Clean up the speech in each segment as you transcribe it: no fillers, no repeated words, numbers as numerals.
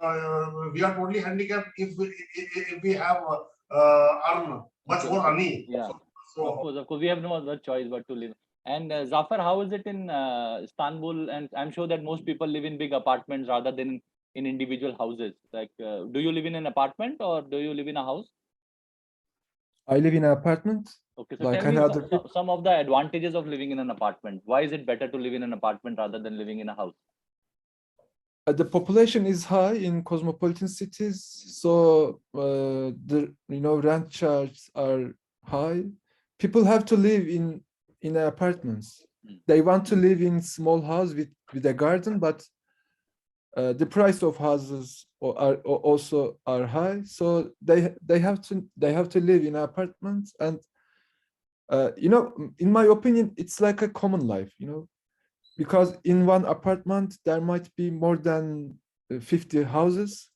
we are totally handicapped if we have earn much more money. Yeah. So Of course, we have no other choice but to live. And Zafar, how is it in Istanbul? And I'm sure that most people live in big apartments rather than in individual houses. Like, do you live in an apartment or do you live in a house? I live in an apartment. Okay, so Like tell me another people. some of the advantages of living in an apartment. Why is it better to live in an apartment rather than living in a house? The population is high in cosmopolitan cities, so the rent charges are high. People have to live in apartments. They want to live in small house with a garden, but the price of houses also are high, so they have to live in apartments. And in my opinion, it's like a common life, because in one apartment there might be more than 50 houses.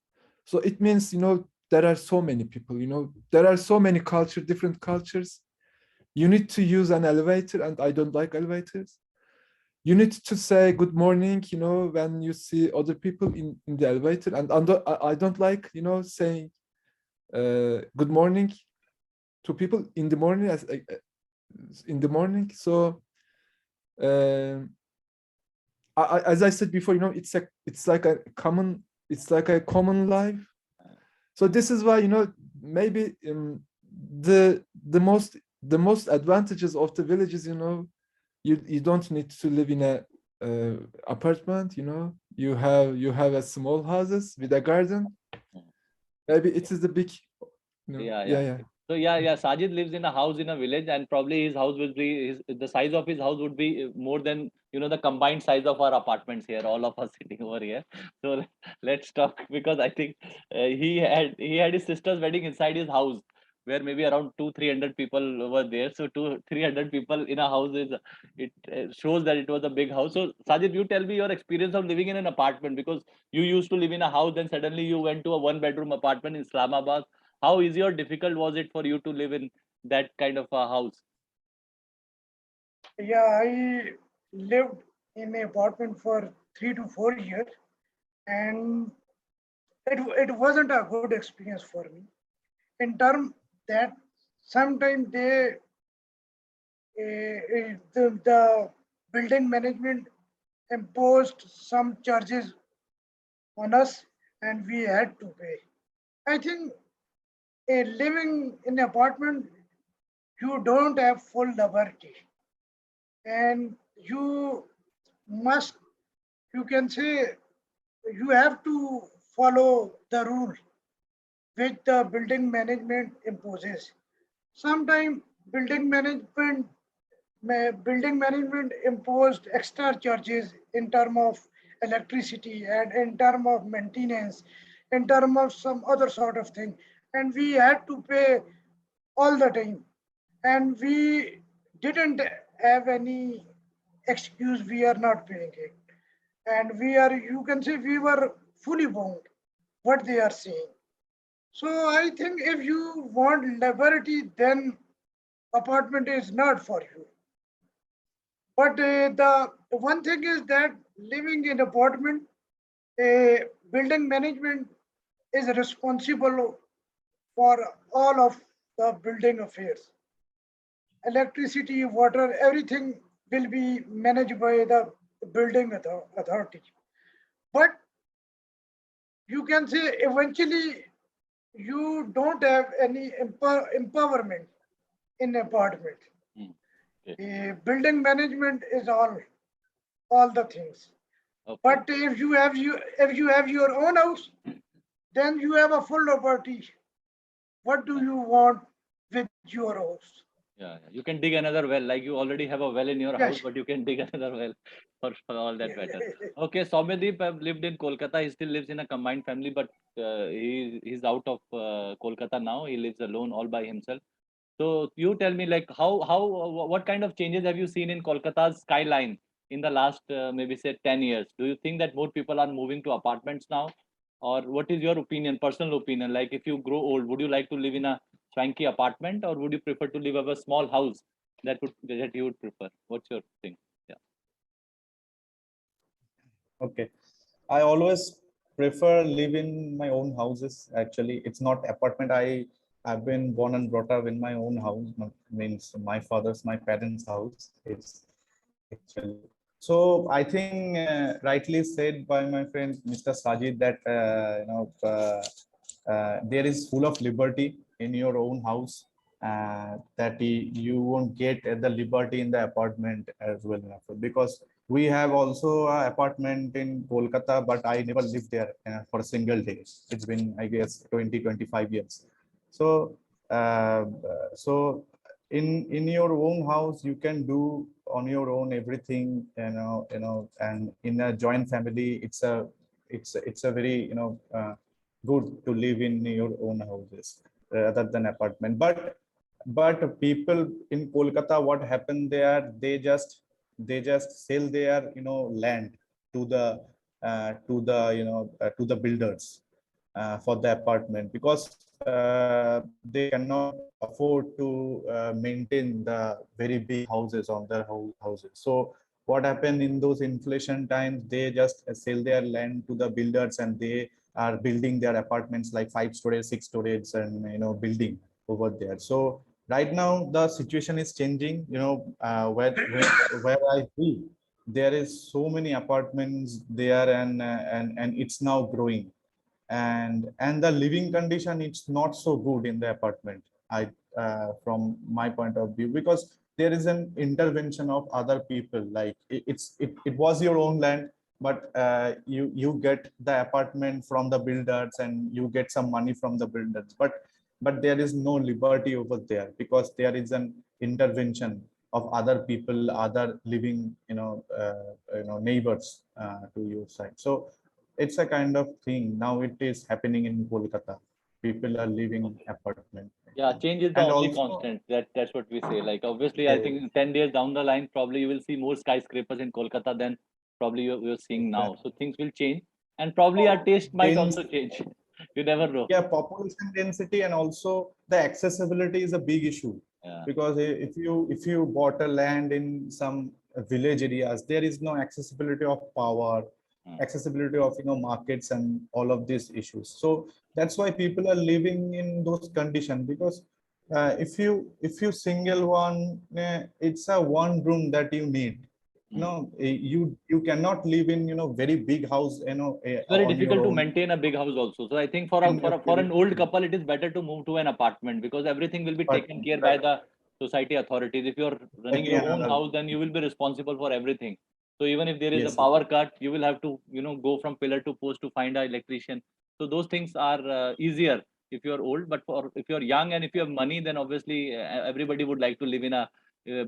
So it means, there are so many people, there are so many different cultures. You need to use an elevator, and I don't like elevators. You need to say good morning, when you see other people in the elevator. And I don't like, saying good morning to people in the morning So as I said before, it's like a common life. So this is why, maybe the most advantages of the villages, you don't need to live in a apartment. You have a small houses with a garden. Maybe it is the big. Yeah. So Sajid lives in a house in a village, and probably his house will be the size of his house would be more than the combined size of our apartments here, all of us sitting over here. So let's talk, because I think he had his sister's wedding inside his house, where maybe around 200-300 people were there. So 200-300 people in a house shows that it was a big house. So Sajid, you tell me your experience of living in an apartment, because you used to live in a house, then suddenly you went to a 1-bedroom apartment in Islamabad. How easy or difficult was it for you to live in that kind of a house? Yeah, I lived in an apartment for 3 to 4 years, and it wasn't a good experience for me. In terms that sometimes the building management imposed some charges on us, and we had to pay. I think living in an apartment, you don't have full liberty, and must, you can say, you have to follow the rule which the building management imposes. Sometimes building management imposed extra charges in term of electricity and in term of maintenance, in term of some other sort of thing, and we had to pay all the time, and we didn't have any excuse. We are not paying it, and you can say, we were fully bound what they are saying. So I think if you want liberty, then apartment is not for you. But the one thing is that living in apartment, building management is responsible for all of the building affairs. Electricity, water, everything will be managed by the building authority. But you can say eventually you don't have any empowerment in apartment. Building management is all the things. Okay. But if you have your own house, then you have a full liberty. What do you want with your house? Yeah, you can dig another well, like you already have a well in your house, but you can dig another well for all that matter. Okay, Soumyadeep have lived in Kolkata. He still lives in a combined family, but he's out of Kolkata now. He lives alone, all by himself. So you tell me, like, what kind of changes have you seen in Kolkata's skyline in the last maybe say 10 years? Do you think that more people are moving to apartments now, or what is your opinion, personal opinion? Like, if you grow old, would you like to live in a swanky apartment, or would you prefer to live in a small house that you would prefer? What's your thing? Yeah. Okay, I always prefer live in my own houses. Actually, it's not apartment. I've been born and brought up in my own house. Means my parents' house. It's actually. So I think rightly said by my friend Mr. Sajid that there is full of liberty in your own house. That you won't get the liberty in the apartment as well, because we have also an apartment in Kolkata, but I never lived there for a single day. It's been, I guess, 20-25 years. So in your own house you can do on your own everything, and in a joint family it's a very good to live in your own houses rather than apartment. But people in Kolkata, what happened there, they just sell their land to the builders for the apartment, because they cannot afford to maintain the very big houses on their houses. So what happened in those inflation times, they just sell their land to the builders, and they are building their apartments like 5 stories, 6 stories, and building over there. So right now the situation is changing, where I live, there is so many apartments there, and it's now growing, and the living condition, it's not so good in the apartment, from my point of view, because there is an intervention of other people. Like it was your own land, but you get the apartment from the builders, and you get some money from the builders, but there is no liberty over there, because there is an intervention of other people, other living neighbors to your side. So it's a kind of thing now it is happening in Kolkata. People are living apartment. Yeah, change is the And only also- constant. That's what we say. Like obviously, I think 10 years down the line, probably you will see more skyscrapers in Kolkata than probably you're seeing now. So things will change, and probably our taste might Change- also change. You never know. Yeah, population density and also the accessibility is a big issue. Yeah. Because if you bought a land in some village areas, there is no accessibility of power, accessibility of markets, and all of these issues. So that's why people are living in those conditions, because if you single one, it's a one room that you need. You cannot live in very big house. It's very on your difficult to own. maintain a big house also. So I think for an old couple, it is better to move to an apartment, because everything will be taken care by the society authorities. If you're running your own house, then you will be responsible for everything. So even if there is a power cut, you will have to go from pillar to post to find an electrician. So those things are easier if you're old. But if you're young and if you have money, then obviously everybody would like to live in a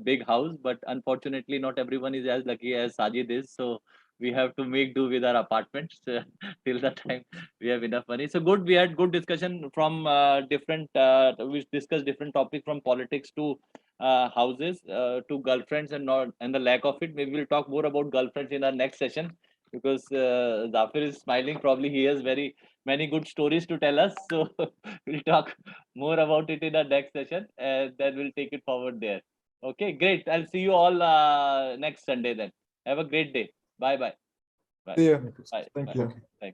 big house. But unfortunately, not everyone is as lucky as Sajid is. So we have to make do with our apartments till the time we have enough money. So good, we had good discussion from different we discussed different topics, from politics to houses to girlfriends, and the lack of it. Maybe we'll talk more about girlfriends in our next session, because Zafir is smiling. Probably he has very many good stories to tell us. So we'll talk more about it in our next session, and then we'll take it forward there. Okay, great. I'll see you all next Sunday then. Have a great day. Bye bye. Bye. See you. Bye. Thank Bye. you. Thank you.